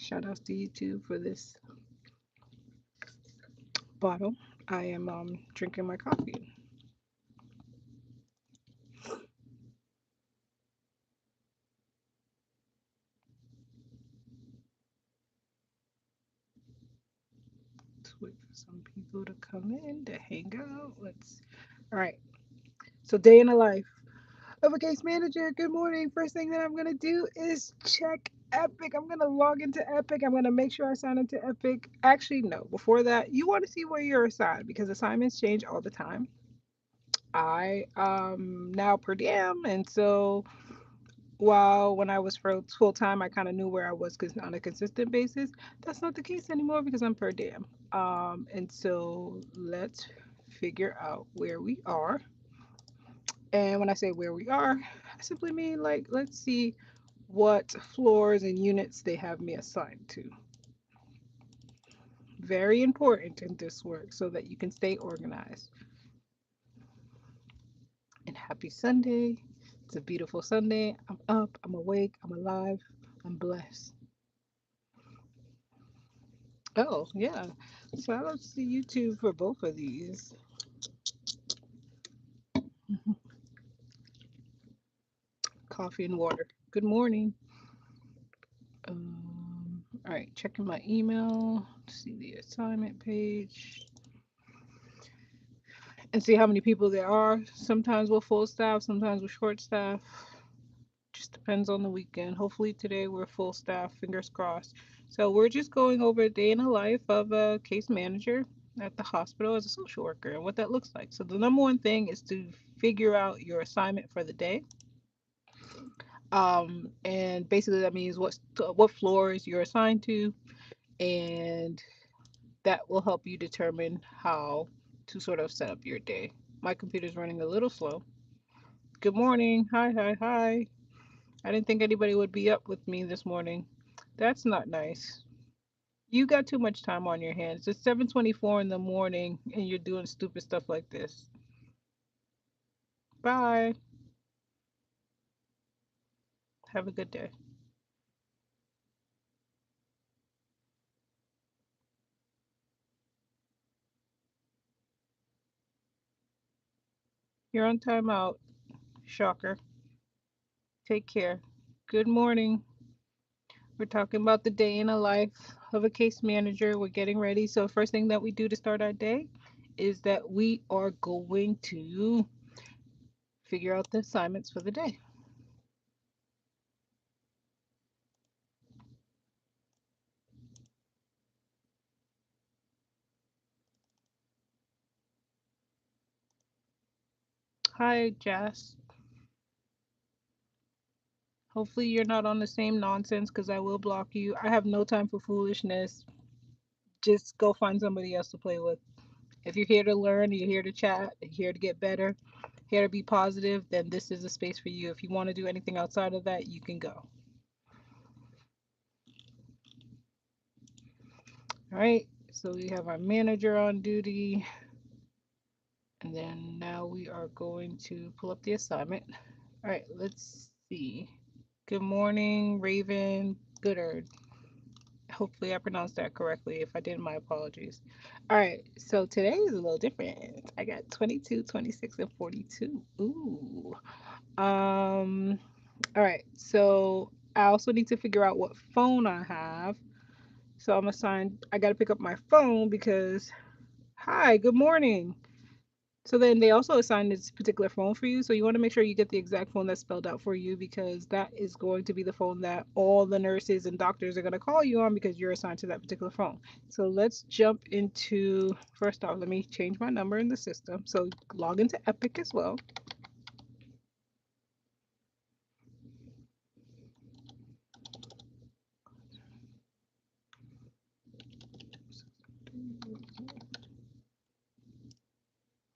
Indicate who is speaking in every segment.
Speaker 1: Shout outs to YouTube for this bottle. I am drinking my coffee. Let's wait for some people to come in to hang out. Let's. All right. So day in the life of a case manager. Good morning. First thing that I'm gonna do is check Epic. I'm gonna log into Epic. I'm gonna make sure I sign into Epic. Actually, no. Before that, you want to see where you're assigned because assignments change all the time. I now per diem, and so while when I was full time, I kind of knew where I was on a consistent basis. That's not the case anymore because I'm per diem. And so let's figure out where we are. And when I say where we are, I simply mean like let's see what floors and units they have me assigned to. Very important in this work so that you can stay organized. And happy Sunday. It's a beautiful Sunday. I'm up, I'm awake, I'm alive, I'm blessed. Oh, yeah. So I don't see YouTube for both of these. Coffee and water. Good morning. All right, checking my email, see the assignment page, and see how many people there are. Sometimes we're full staff, sometimes we're short staff. Just depends on the weekend. Hopefully today we're full staff, fingers crossed. So we're just going over a day in the life of a case manager at the hospital as a social worker and what that looks like. So the number one thing is to figure out your assignment for the day. And basically that means what floors you're assigned to, and that will help you determine how to sort of set up your day. My computer's running a little slow. Good morning. Hi, hi, hi. I didn't think anybody would be up with me this morning. That's not nice. You got too much time on your hands. It's 7:24 in the morning and you're doing stupid stuff like this. Bye. Have a good day. You're on timeout. Shocker. Take care. Good morning. We're talking about the day in a life of a case manager. We're getting ready. So first thing that we do to start our day is that we are going to figure out the assignments for the day. Hi, Jess. Hopefully you're not on the same nonsense because I will block you. I have no time for foolishness. Just go find somebody else to play with. If you're here to learn, you're here to chat, you're here to get better, here to be positive, then this is a space for you. If you want to do anything outside of that, you can go. All right. So we have our manager on duty. And then now we are going to pull up the assignment. All right, let's see. Good morning, Raven Goodard. Hopefully I pronounced that correctly. If I didn't, my apologies. All right, so today is a little different. I got 22, 26, and 42. Ooh. All right, so I also need to figure out what phone I have. So I'm assigned, I got to pick up my phone because, hi, good morning. So then they also assign this particular phone for you. So you want to make sure you get the exact phone that's spelled out for you because that is going to be the phone that all the nurses and doctors are going to call you on because you're assigned to that particular phone. So let's jump into, first off, let me change my number in the system. So log into Epic as well.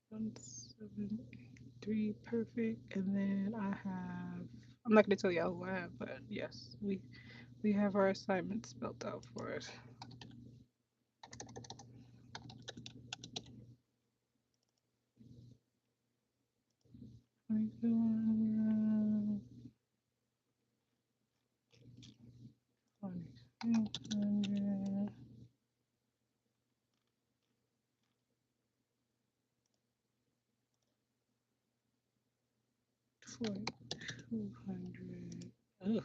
Speaker 1: One, seven, three, perfect. And then I have, I'm not going to tell you who I have, but yes, we have our assignment spelled out for us. 200, 200. Ugh,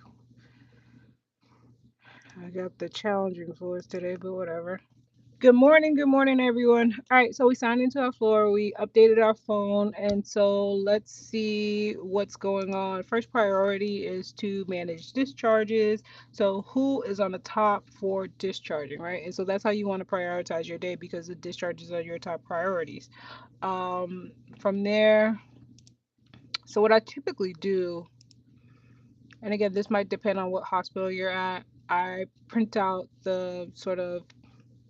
Speaker 1: I got the challenging floors today, but whatever. Good morning, everyone. All right, so we signed into our floor, we updated our phone, and so let's see what's going on. First priority is to manage discharges. So, who is on the top for discharging, right? And so that's how you want to prioritize your day because the discharges are your top priorities. From there, so what I typically do, and again, this might depend on what hospital you're at, I print out the sort of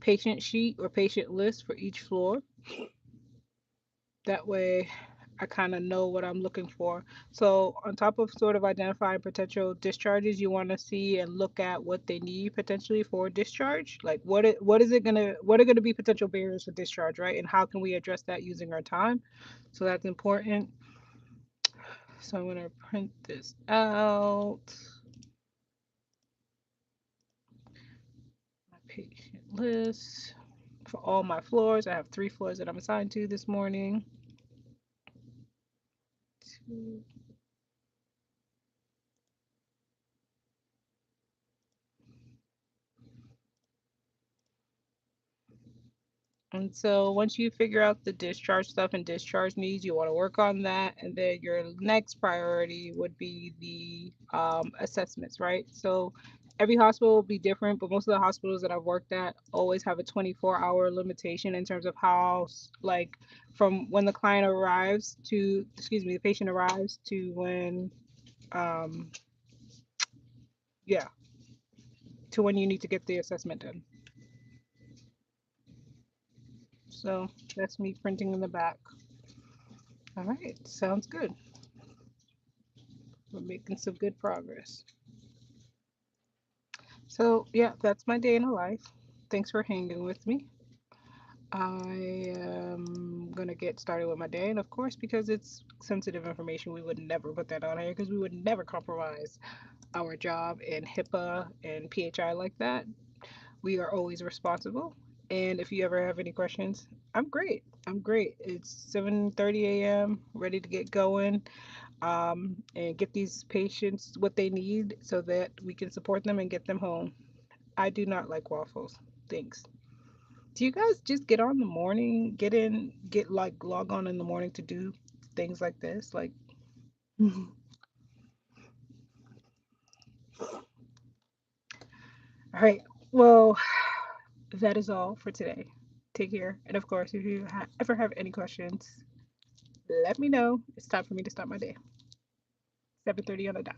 Speaker 1: patient sheet or patient list for each floor. That way, I kind of know what I'm looking for. So, on top of sort of identifying potential discharges, you want to see and look at what they need potentially for discharge. Like, what are gonna be potential barriers for discharge, right? And how can we address that using our time? So that's important. So I'm gonna print this out. My patient list for all my floors. I have 3 floors that I'm assigned to this morning. Two. And so once you figure out the discharge stuff and discharge needs, you want to work on that. And then your next priority would be the assessments, right? So every hospital will be different, but most of the hospitals that I've worked at always have a 24-hour limitation in terms of how, like, from when the client arrives to, excuse me, the patient arrives to when, um, yeah, to when you need to get the assessment done. So that's me printing in the back. All right, sounds good. We're making some good progress. So, yeah, that's my day in a life. Thanks for hanging with me. I am gonna get started with my day, and of course, because it's sensitive information, we would never put that on here because we would never compromise our job and HIPAA and PHI like that. We are always responsible. And if you ever have any questions, I'm great. I'm great. It's 7:30 a.m. ready to get going, and get these patients what they need so that we can support them and get them home. I do not like waffles. Thanks. Do you guys just get on the morning, get like log on in the morning to do things like this? Like, all right. Well, that is all for today. Take care. And of course, if you ever have any questions, let me know. It's time for me to start my day. 7:30 on the dot.